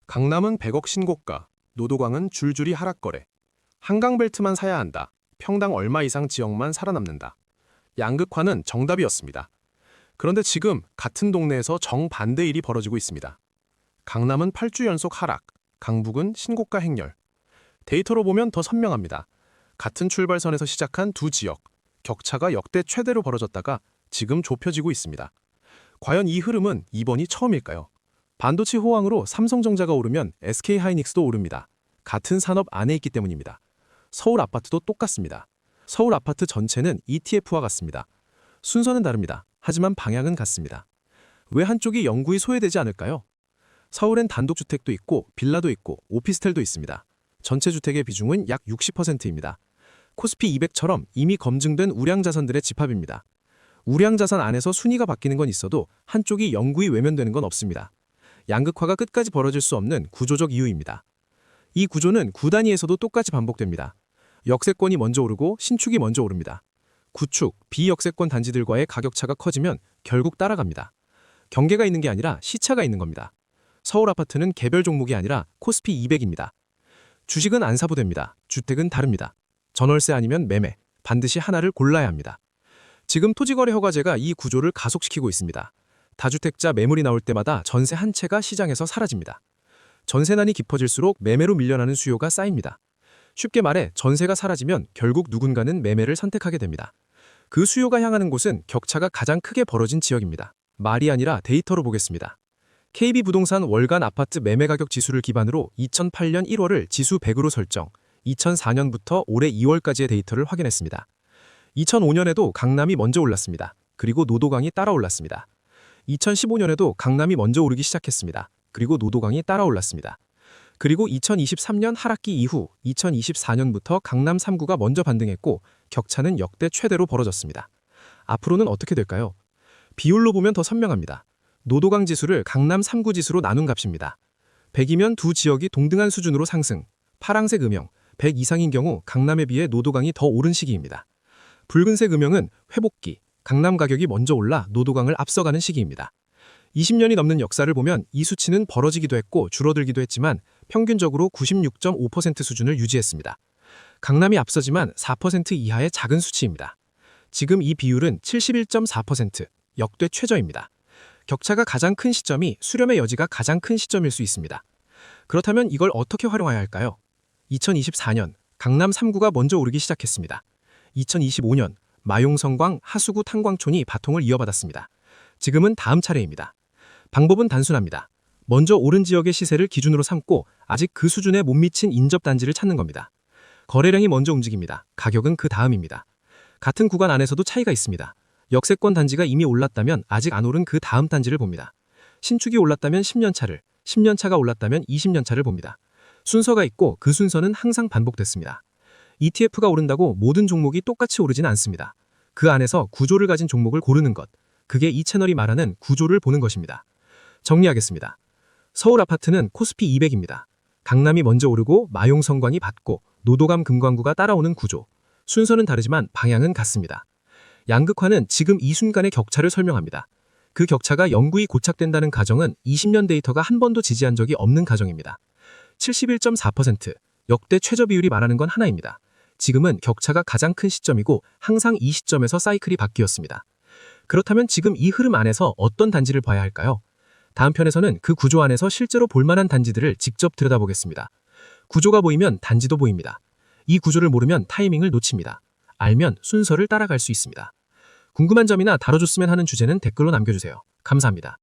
강남은 100억 신고가, 노도강은 줄줄이 하락거래. 한강벨트만 사야 한다. 평당 얼마 이상 지역만 살아남는다. 양극화는 정답이었습니다. 그런데 지금 같은 동네에서 정반대 일이 벌어지고 있습니다. 강남은 8주 연속 하락, 강북은 신고가 행렬. 데이터로 보면 더 선명합니다. 같은 출발선에서 시작한 두 지역, 격차가 역대 최대로 벌어졌다가 지금 좁혀지고 있습니다. 과연 이 흐름은 이번이 처음일까요? 반도체 호황으로 삼성전자가 오르면 SK하이닉스도 오릅니다. 같은 산업 안에 있기 때문입니다. 서울 아파트도 똑같습니다. 서울 아파트 전체는 ETF와 같습니다. 순서는 다릅니다. 하지만 방향은 같습니다. 왜 한쪽이 영구히 소외되지 않을까요? 서울엔 단독주택도 있고 빌라도 있고 오피스텔도 있습니다. 전체 주택의 비중은 약 60%입니다. 코스피 200처럼 이미 검증된 우량자산들의 집합입니다. 우량자산 안에서 순위가 바뀌는 건 있어도 한쪽이 영구히 외면되는 건 없습니다. 양극화가 끝까지 벌어질 수 없는 구조적 이유입니다. 이 구조는 구 단위에서도 똑같이 반복됩니다. 역세권이 먼저 오르고 신축이 먼저 오릅니다. 구축, 비역세권 단지들과의 가격차가 커지면 결국 따라갑니다. 경계가 있는 게 아니라 시차가 있는 겁니다. 서울 아파트는 개별 종목이 아니라 코스피 200입니다. 주식은 안 사도 됩니다. 주택은 다릅니다. 전월세 아니면 매매, 반드시 하나를 골라야 합니다. 지금 토지거래 허가제가 이 구조를 가속시키고 있습니다. 다주택자 매물이 나올 때마다 전세 한 채가 시장에서 사라집니다. 전세난이 깊어질수록 매매로 밀려나는 수요가 쌓입니다. 쉽게 말해 전세가 사라지면 결국 누군가는 매매를 선택하게 됩니다. 그 수요가 향하는 곳은 격차가 가장 크게 벌어진 지역입니다. 말이 아니라 데이터로 보겠습니다. KB부동산 월간 아파트 매매가격 지수를 기반으로 2008년 1월을 지수 100으로 설정, 2004년부터 올해 2월까지의 데이터를 확인했습니다. 2005년에도 강남이 먼저 올랐습니다. 그리고 노도강이 따라 올랐습니다. 2015년에도 강남이 먼저 오르기 시작했습니다. 그리고 노도강이 따라 올랐습니다. 그리고 2023년 하락기 이후 2024년부터 강남 3구가 먼저 반등했고 격차는 역대 최대로 벌어졌습니다. 앞으로는 어떻게 될까요? 비율로 보면 더 선명합니다. 노도강 지수를 강남 3구 지수로 나눈 값입니다. 100이면 두 지역이 동등한 수준으로 상승, 파랑색 음영, 100 이상인 경우 강남에 비해 노도강이 더 오른 시기입니다. 붉은색 음영은 회복기, 강남 가격이 먼저 올라 노도강을 앞서가는 시기입니다. 20년이 넘는 역사를 보면 이 수치는 벌어지기도 했고 줄어들기도 했지만 평균적으로 96.5% 수준을 유지했습니다. 강남이 앞서지만 4% 이하의 작은 수치입니다. 지금 이 비율은 71.4%, 역대 최저입니다. 격차가 가장 큰 시점이 수렴의 여지가 가장 큰 시점일 수 있습니다. 그렇다면 이걸 어떻게 활용해야 할까요? 2024년 강남 3구가 먼저 오르기 시작했습니다. 2025년 마용성광 하수구 탄광촌이 바통을 이어받았습니다. 지금은 다음 차례입니다. 방법은 단순합니다. 먼저 오른 지역의 시세를 기준으로 삼고 아직 그 수준에 못 미친 인접단지를 찾는 겁니다. 거래량이 먼저 움직입니다. 가격은 그 다음입니다. 같은 구간 안에서도 차이가 있습니다. 역세권 단지가 이미 올랐다면 아직 안 오른 그 다음 단지를 봅니다. 신축이 올랐다면 10년 차를, 10년 차가 올랐다면 20년 차를 봅니다. 순서가 있고 그 순서는 항상 반복됐습니다. ETF가 오른다고 모든 종목이 똑같이 오르진 않습니다. 그 안에서 구조를 가진 종목을 고르는 것, 그게 이 채널이 말하는 구조를 보는 것입니다. 정리하겠습니다. 서울 아파트는 코스피 200입니다. 강남이 먼저 오르고 마용성광이 받고 노도감 금광구가 따라오는 구조. 순서는 다르지만 방향은 같습니다. 양극화는 지금 이 순간의 격차를 설명합니다. 그 격차가 영구히 고착된다는 가정은 20년 데이터가 한 번도 지지한 적이 없는 가정입니다. 71.4%, 역대 최저 비율이 말하는 건 하나입니다. 지금은 격차가 가장 큰 시점이고 항상 이 시점에서 사이클이 바뀌었습니다. 그렇다면 지금 이 흐름 안에서 어떤 단지를 봐야 할까요? 다음 편에서는 그 구조 안에서 실제로 볼만한 단지들을 직접 들여다보겠습니다. 구조가 보이면 단지도 보입니다. 이 구조를 모르면 타이밍을 놓칩니다. 알면 순서를 따라갈 수 있습니다. 궁금한 점이나 다뤄줬으면 하는 주제는 댓글로 남겨주세요. 감사합니다.